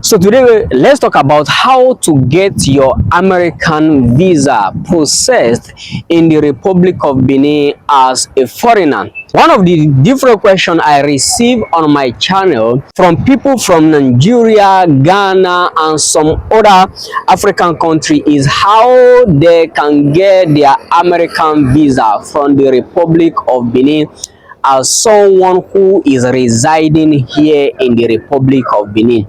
So today let's talk about how to get your American visa processed in the Republic of Benin as a foreigner. One of the different questions I receive on my channel from people from Nigeria, Ghana, and some other African country is how they can get their American visa from the Republic of Benin as someone who is residing here in the Republic of Benin.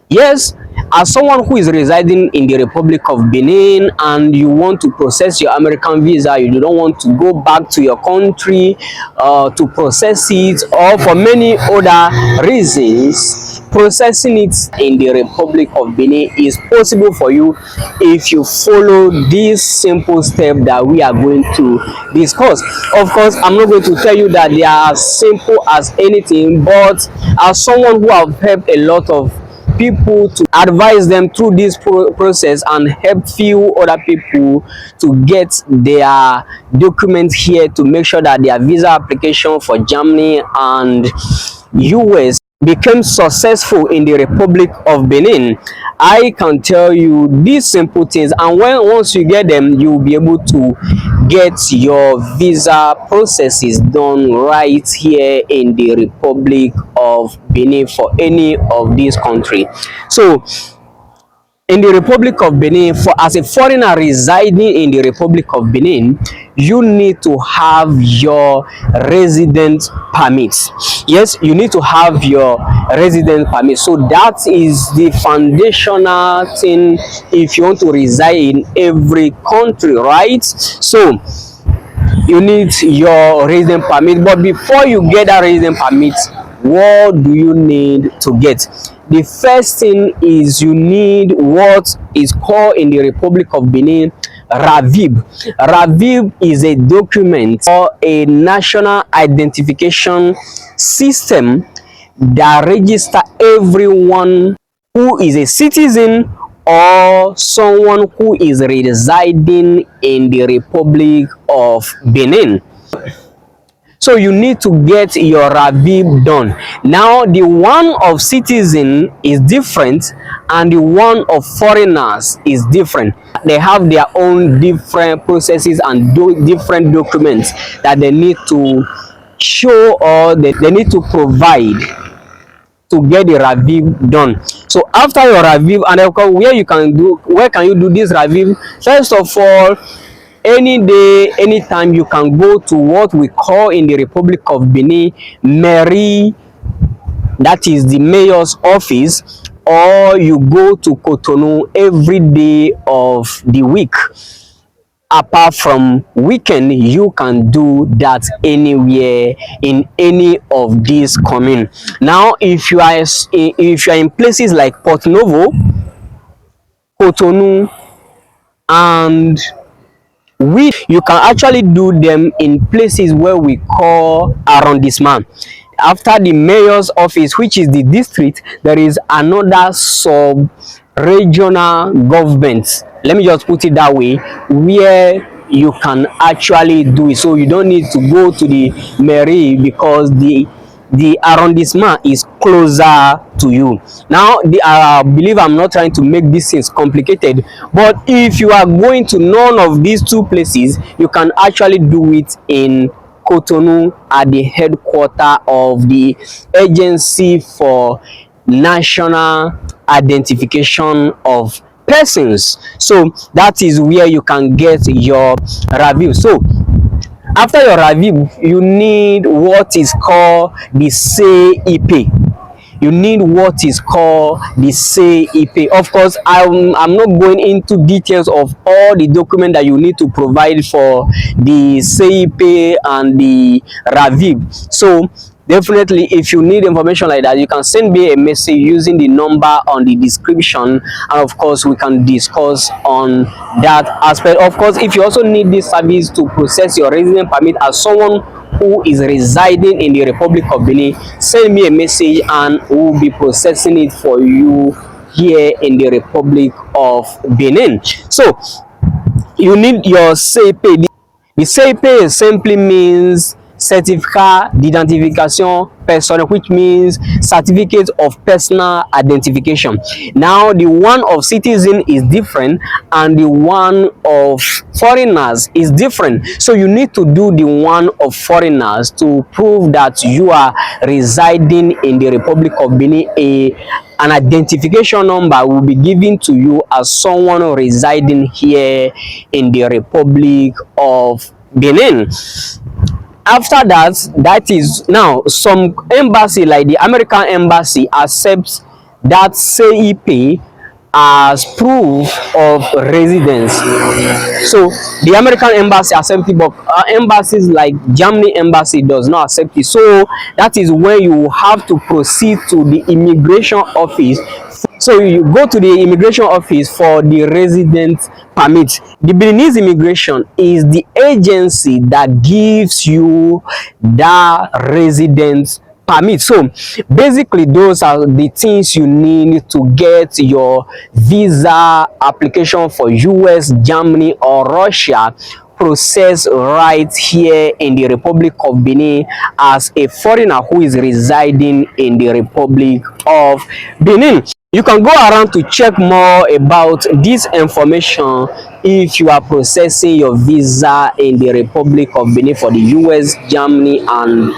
Yes, as someone who is residing in the Republic of Benin and you want to process your American visa, you don't want to go back to your country to process it, or for many other reasons, processing it in the Republic of Benin is possible for you if you follow this simple step that we are going to discuss. Of course, I'm not going to tell you that they are as simple as anything, but as someone who have helped a lot of people to advise them through this process and help few other people to get their documents here to make sure that their visa application for Germany and US became successful in the Republic of Benin. I can tell you these simple things, and once you get them, you'll be able to get your visa processes done right here in the Republic of Benin for any of these countries. So in the Republic of Benin, as a foreigner residing in the Republic of Benin, you need to have your residence permit. Yes, you need to have your residence permit. So that is the foundational thing if you want to reside in every country, right? So you need your residence permit, but before you get that residence permit, what do you need to get? The first thing is you need what is called in the Republic of Benin RAVIB. RAVIB is a document or a national identification system that registers everyone who is a citizen or someone who is residing in the Republic of Benin. So you need to get your RAVIB done. Now the one of citizen is different and the one of foreigners is different. They have their own different processes and different documents that they need to show or they need to provide to get the RAVIB done. So after your RAVIB, and where can you do this RAVIB? First of all, any day, anytime, you can go to what we call in the Republic of Benin mairie, that is the mayor's office, or you go to Cotonou every day of the week. Apart from weekend, you can do that anywhere in any of these communes. Now if you are in places like Port Novo, Cotonou, and you can actually do them in places where we call arrondissement. After the mayor's office, which is the district, there is another sub-regional government, let me just put it that way, where you can actually do it. So you don't need to go to the mairie because the arrondissement is closer to you. Now I believe I'm not trying to make these things complicated, but if you are going to none of these two places, you can actually do it in Cotonou at the headquarters of the Agency for National Identification of Persons. So that is where you can get your RAVIB. So after your RAVIB, you need what is called the CEP. You need what is called the CEP. Of course, I'm not going into details of all the documents that you need to provide for the CEP and the RAVIB. So definitely, if you need information like that, you can send me a message using the number on the description, and of course we can discuss on that aspect. Of course, if you also need this service to process your residence permit as someone who is residing in the Republic of Benin, send me a message and we'll be processing it for you here in the Republic of Benin. So you need your CEP. The CEP simply means certificat d'identification personnel, which means certificate of personal identification. Now the one of citizen is different and the one of foreigners is different. So you need to do the one of foreigners to prove that you are residing in the Republic of Benin. An identification number will be given to you as someone residing here in the Republic of Benin. After that, that is now some embassy like the American embassy accepts that CEP as proof of residence. So the American embassy accepts it, but embassies like Germany embassy does not accept it. So that is when you have to proceed to the immigration office. So you go to the immigration office for the residence permit. The Beninese immigration is the agency that gives you that residence permit. So basically those are the things you need to get your visa application for US, Germany or Russia process right here in the Republic of Benin as a foreigner who is residing in the Republic of Benin. You can go around to check more about this information if you are processing your visa in the Republic of Benin for the US, Germany and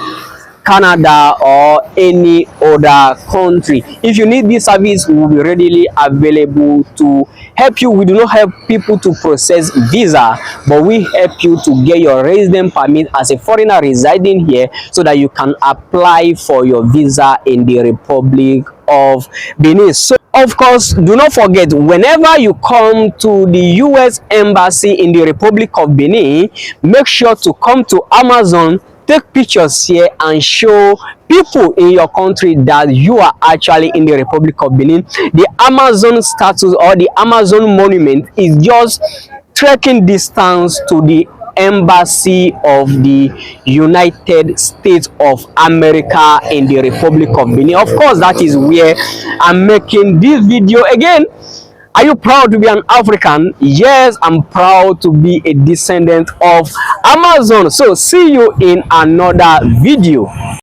Canada or any other country. If you need this service, we will be readily available to help you. We do not help people to process visa, but we help you to get your residence permit as a foreigner residing here so that you can apply for your visa in the Republic of Benin. So of course, do not forget, whenever you come to the US embassy in the Republic of Benin, make sure to come to Amazon, take pictures here and show people in your country that you are actually in the Republic of Benin. The Amazon statue or the Amazon monument is just trekking distance to the embassy of the United States of America in the Republic of Benin. Of course, that is where I'm making this video again. Are you proud to be an African? Yes, I'm proud to be a descendant of Amazon. So see you in another video.